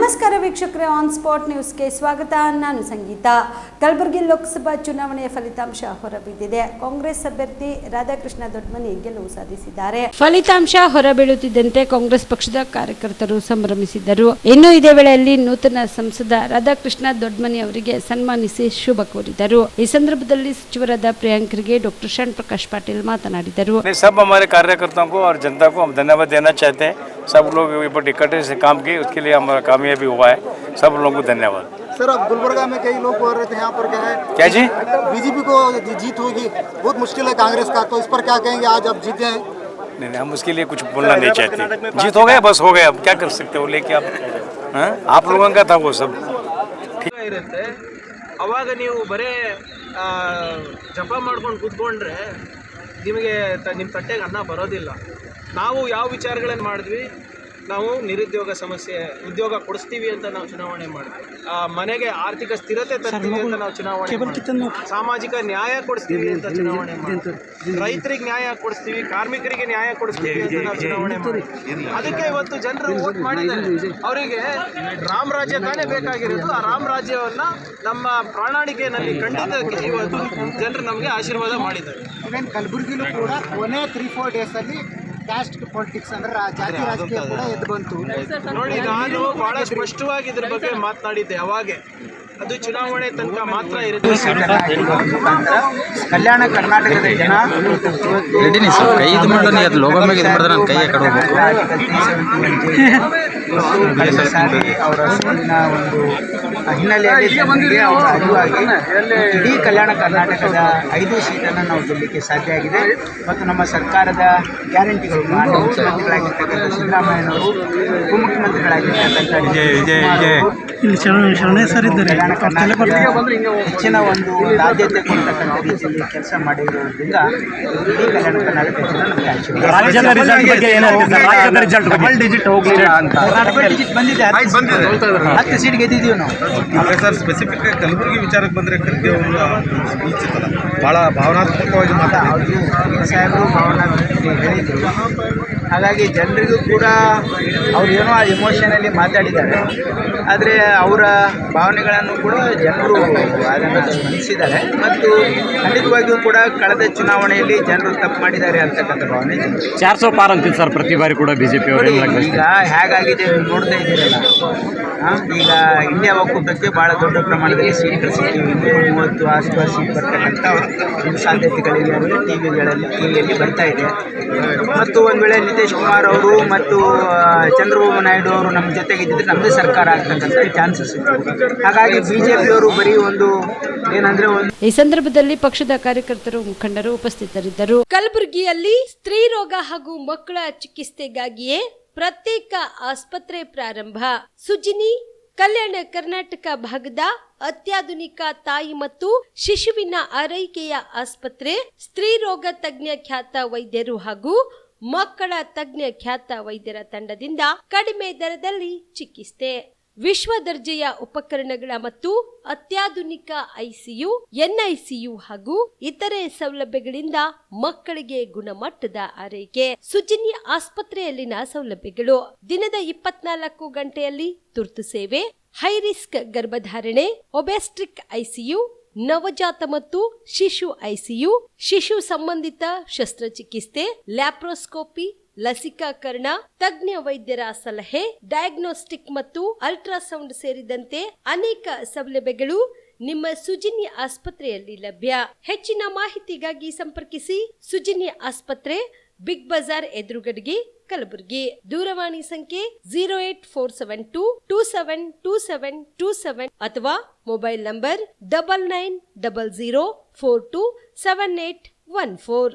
ನಮಸ್ಕಾರ ವೀಕ್ಷಕರೇ, on spot ನ್ಯೂಸ್ಗೆ ಸ್ವಾಗತ. ನಾನು ಸಂಗೀತ. ಕಲಬುರಗಿ ಲೋಕಸಭಾ ಚುನಾವಣೆಯ ಫಲಿತಾಂಶ ಹೊರಬಿದ್ದಿದೆ. ಕಾಂಗ್ರೆಸ್ ಅಭ್ಯರ್ಥಿ ರಾಧಾಕೃಷ್ಣ ದೊಡ್ಡಮನಿ ಗೆಲುವು ಸಾಧಿಸಿದ್ದಾರೆ. ಫಲಿತಾಂಶ ಹೊರಬೀಳುತ್ತಿದ್ದಂತೆ ಕಾಂಗ್ರೆಸ್ ಪಕ್ಷದ ಕಾರ್ಯಕರ್ತರು ಸಂಭ್ರಮಿಸಿದ್ದರು. ಇನ್ನು ಇದೇ ವೇಳೆಯಲ್ಲಿ ನೂತನ ಸಂಸದ ರಾಧಾಕೃಷ್ಣ ದೊಡ್ಡಮನಿ ಅವರಿಗೆ ಸನ್ಮಾನಿಸಿ ಶುಭ ಕೋರಿದರು. ಈ ಸಂದರ್ಭದಲ್ಲಿ ಸಚಿವರಾದ ಪ್ರಿಯಾಂಕರಿಗೆ ಡಾಕ್ಟರ್ ಶರಣ್ ಪ್ರಕಾಶ್ ಪಾಟೀಲ್ ಮಾತನಾಡಿದರು. सब हमारे कार्यकर्ताओं को और जनता को हम धन्यवाद देना चाहते हैं. सब लोग इकट्ठे से काम किए, उसके लिए हमारा कामयाबी हुआ है. सब लोगों को धन्यवाद. सर, अब गुलबर्गा में कई लोग बोल रहे थे यहाँ पर क्या है, क्या जी, बीजेपी को जीत होगी, बहुत मुश्किल है कांग्रेस का, तो इस पर क्या कहेंगे? आज अब जीते हैं. नहीं, हम उसके लिए कुछ बोलना नहीं चाहते. जीत हो गया, बस हो गया, अब क्या कर सकते हो. लेके आप लोगों का था वो सब ठीक ಇರುತ್ತೆ. ಅವಾಗ ನೀವು ಬರೇ ಜಪ ಮಾಡ್ಕೊಂಡು ಕೂತ್ಕೊಂಡ್ರೆ ನಿಮಗೆ ನಿಮ್ಮ ತಟ್ಟೆಗೆ ಅನ್ನ ಬರೋದಿಲ್ಲ. ನಾವು ಯಾವ ವಿಚಾರಗಳನ್ನು ಮಾಡಿದ್ವಿ, ನಾವು ನಿರುದ್ಯೋಗ ಸಮಸ್ಯೆ ಉದ್ಯೋಗ ಕೊಡಿಸ್ತೀವಿ ಅಂತ ನಾವು ಚುನಾವಣೆ ಮಾಡಿದ್ವಿ. ಮನೆಗೆ ಆರ್ಥಿಕ ಸ್ಥಿರತೆ ತರ್ತೀವಿ ಅಂತ ನಾವು ಚುನಾವಣೆ ಮಾಡಿದ್ವಿ. ಸಾಮಾಜಿಕ ನ್ಯಾಯ ಕೊಡಿಸ್ತೀವಿ ಅಂತ ಚುನಾವಣೆ ಮಾಡಿದ್ವಿ. ರೈತರಿಗೆ ನ್ಯಾಯ ಕೊಡಿಸ್ತೀವಿ, ಕಾರ್ಮಿಕರಿಗೆ ನ್ಯಾಯ ಕೊಡಿಸ್ತೀವಿ ಅಂತ ನಾವು ಚುನಾವಣೆ ಮಾಡಿದ್ವಿ. ಅದಕ್ಕೆ ಇವತ್ತು ಜನರು ವೋಟ್ ಮಾಡಿದ್ದಾರೆ. ಅವರಿಗೆ ರಾಮ ರಾಜ್ಯ ತಾನೇ ಬೇಕಾಗಿರೋದು. ಆ ರಾಮ ರಾಜ್ಯವನ್ನ ನಮ್ಮ ಪ್ರಣಾಳಿಕೆಯಲ್ಲಿ ಖಂಡಿತಕ್ಕೆ ಇವತ್ತು ಜನರು ನಮಗೆ ಆಶೀರ್ವಾದ ಮಾಡಿದ್ದಾರೆ. ಇವನ್ ಕಲಬುರಗಿಲೂ ಕೂಡ ಕೊನೆ 3-4 ಡೇಸ್ ಅಲ್ಲಿ ಕ್ಯಾಸ್ಟ್ ಪಾಲಿಟಿಕ್ಸ್ ಅಂದ್ರೆ ಜಾತಿ ರಾಜಕೀಯ ಕೂಡ ಎದ್ದು ಬಂತು. ನೋಡಿ, ನಾನು ಬಹಳ ಸ್ಪಷ್ಟವಾಗಿ ಇದ್ರ ಬಗ್ಗೆ ಮಾತನಾಡಿದ್ದೆ. ಅವಾಗೆ ಅದು ಚುನಾವಣೆ ತನಕ ಮಾತ್ರ ಇರುತ್ತೆ. ಕಲ್ಯಾಣ ಕರ್ನಾಟಕದ ಜನ ಕಳೆದ ಸಾರಿ ಅವರ ಸೋಲಿನ ಒಂದು ಹಿನ್ನೆಲೆಯಲ್ಲಿ ಜನರಿಗೆ ಅವರ ಅರಿವಾಗಿ ಇಡೀ ಕಲ್ಯಾಣ ಕರ್ನಾಟಕದ 5 ಸೀಟನ್ನು ನಾವು ಗೆಲ್ಲಲಿಕ್ಕೆ ಸಾಧ್ಯ ಆಗಿದೆ. ಮತ್ತು ನಮ್ಮ ಸರ್ಕಾರದ ಗ್ಯಾರಂಟಿಗಳು, ಮುಖ್ಯಮಂತ್ರಿಗಳಾಗಿರ್ತಕ್ಕಂಥ ಸಿದ್ದರಾಮಯ್ಯನವರು, ಉಪಮುಖ್ಯಮಂತ್ರಿಗಳಾಗಿರ್ತಕ್ಕಂಥ ಕಲ್ಯಾಣ ಕರ್ನಾಟಕಕ್ಕೆ ಹೆಚ್ಚಿನ ಒಂದು ಆದ್ಯತೆ ಕೊಡ್ತಕ್ಕಂಥ ರೀತಿಯಲ್ಲಿ ಕೆಲಸ ಮಾಡಿರೋದ್ರಿಂದ ಇಡೀ ಕಲ್ಯಾಣ ಕರ್ನಾಟಕ ಜನ ನಮಗೆ ಬಂದಿದೆ. 10 ಸೀಟ್ ಗೆದ್ದಿದ್ದೀವಿ ನಾವು. ಸರ್, ಸ್ಪೆಸಿಫಿಕ್ ಆಗಿ ಕಲಬುರಗಿ ವಿಚಾರಕ್ಕೆ ಬಂದರೆ ಖರ್ಗೆ ಅವರು ಭಾಳ ಭಾವನಾತ್ಮಕವಾಗಿ ಮಾತಾಡಿದ್ರು. ಸಾಹೇಬರು ಭಾವನಾತ್ಮಕ ಹೇಳಿದರು. ಹಾಗಾಗಿ ಜನರಿಗೂ ಕೂಡ ಅವ್ರು ಏನೋ ಎಮೋಷನಲ್ಲಿ ಮಾತಾಡಿದ್ದಾರೆ. ಆದರೆ ಅವರ ಭಾವನೆಗಳನ್ನು ಕೂಡ ಜನರು ಅದನ್ನು ಸ್ಮರಿಸಿದ್ದಾರೆ. ಮತ್ತು ಖಂಡಿತವಾಗಿಯೂ ಕೂಡ ಕಳೆದ ಚುನಾವಣೆಯಲ್ಲಿ ಜನರು ತಪ್ಪು ಮಾಡಿದ್ದಾರೆ ಅಂತಕ್ಕಂಥ ಭಾವನೆ 400 ಪಾರ್ ಅಂತಿತ್ತು ಸರ್. ಪ್ರತಿ ಬಾರಿ ಕೂಡ ಬಿಜೆಪಿ ಅವರು ಈಗ ಹೇಗಾಗಿದೆ ನೋಡ್ತಾ ಇದ್ದೀರಲ್ಲ. ಈಗ ಇಂಡಿಯಾ ಒಕ್ಕೂಟಕ್ಕೆ ಭಾಳ ದೊಡ್ಡ ಪ್ರಮಾಣದಲ್ಲಿ ಸೀಟ್ಗಳು ಸಿಗ್ತೀವಿ. 230 ಆಸ್ಪಾಸ್ ಸೀಟ್ ಬರ್ತಕ್ಕಂಥ ಒಂದು ಸಾಧ್ಯತೆಗಳಿವೆ ಅಂದರೆ ಟಿವಿಯಲ್ಲಿ ಬರ್ತಾ ಇದೆ. ಮತ್ತು ಒಂದು ವೇಳೆ ನಿತೀಶ್ ಕುಮಾರ್ ಅವರು ಮತ್ತು ಚಂದ್ರಬಾಬು ನಾಯ್ಡು ಅವರು ನಮ್ಮ ಜೊತೆಗಿದ್ದರೆ ನಮ್ಮದೇ ಸರ್ಕಾರ ಆಗ್ತಕ್ಕಂಥ ಚಾನ್ಸಸ್ ಇತ್ತು. ಹಾಗಾಗಿ ಬಿಜೆಪಿಯವರು ಬರೀ ಒಂದು ಏನಂದ್ರೆ ಈ ಸಂದರ್ಭದಲ್ಲಿ ಪಕ್ಷದ ಕಾರ್ಯಕರ್ತರು, ಮುಖಂಡರು ಉಪಸ್ಥಿತರಿದ್ದರು. ಕಲಬುರಗಿಯಲ್ಲಿ ಸ್ತ್ರೀ ರೋಗ ಹಾಗೂ ಮಕ್ಕಳ ಚಿಕಿತ್ಸೆಗಾಗಿಯೇ ಪ್ರತ್ಯೇಕ ಆಸ್ಪತ್ರೆ ಪ್ರಾರಂಭ. ಸುಜಿನಿ ಕಲ್ಯಾಣ ಕರ್ನಾಟಕ ಭಾಗದ ಅತ್ಯಾಧುನಿಕ ತಾಯಿ ಮತ್ತು ಶಿಶುವಿನ ಆರೈಕೆಯ ಆಸ್ಪತ್ರೆ, ಸ್ತ್ರೀ ರೋಗ ತಜ್ಞ ಖ್ಯಾತ ವೈದ್ಯರು ಹಾಗೂ ಮಕ್ಕಳ ತಜ್ಞ ಖ್ಯಾತ ವೈದ್ಯರ ತಂಡದಿಂದ ಕಡಿಮೆ ದರದಲ್ಲಿ ಚಿಕಿತ್ಸೆ, ವಿಶ್ವ ದರ್ಜೆಯ ಉಪಕರಣಗಳ ಮತ್ತು ಅತ್ಯಾಧುನಿಕ ಐಸಿಯು, ಎನ್ಐಸಿಯು ಹಾಗೂ ಇತರೆ ಸೌಲಭ್ಯಗಳಿಂದ ಮಕ್ಕಳಿಗೆ ಗುಣಮಟ್ಟದ ಆರೈಕೆ. ಸುಜಿನಿ ಆಸ್ಪತ್ರೆಯಲ್ಲಿನ ಸೌಲಭ್ಯಗಳು: ದಿನದ 24 ಗಂಟೆಯಲ್ಲಿ ತುರ್ತು ಸೇವೆ, ಹೈ ರಿಸ್ಕ್ ಗರ್ಭಧಾರಣೆ, ಒಬೆಸ್ಟ್ರಿಕ್ ಐಸಿಯು, ನವಜಾತ ಮತ್ತು ಶಿಶು ಐಸಿಯು, ಶಿಶು ಸಂಬಂಧಿತ ಶಸ್ತ್ರಚಿಕಿತ್ಸೆ, ಲ್ಯಾಪ್ರೋಸ್ಕೋಪಿ, ಲಸಿಕಾಕರಣ, ತಜ್ಞ ವೈದ್ಯರ ಸಲಹೆ, ಡಯಾಗ್ನೋಸ್ಟಿಕ್ ಮತ್ತು ಅಲ್ಟ್ರಾಸೌಂಡ್ ಸೇರಿದಂತೆ ಅನೇಕ ಸೌಲಭ್ಯಗಳು ನಿಮ್ಮ ಸುಜಿನಿ ಆಸ್ಪತ್ರೆಯಲ್ಲಿ ಲಭ್ಯ. ಹೆಚ್ಚಿನ ಮಾಹಿತಿಗಾಗಿ ಸಂಪರ್ಕಿಸಿ ಸುಜಿನಿ ಆಸ್ಪತ್ರೆ, ಬಿಗ್ ಬಜಾರ್ ಎದುರುಗಡೆಗೆ, ಕಲಬುರಗಿ. ದೂರವಾಣಿ ಸಂಖ್ಯೆ 08472272727 ಅಥವಾ ಮೊಬೈಲ್ ನಂಬರ್ 9900427814.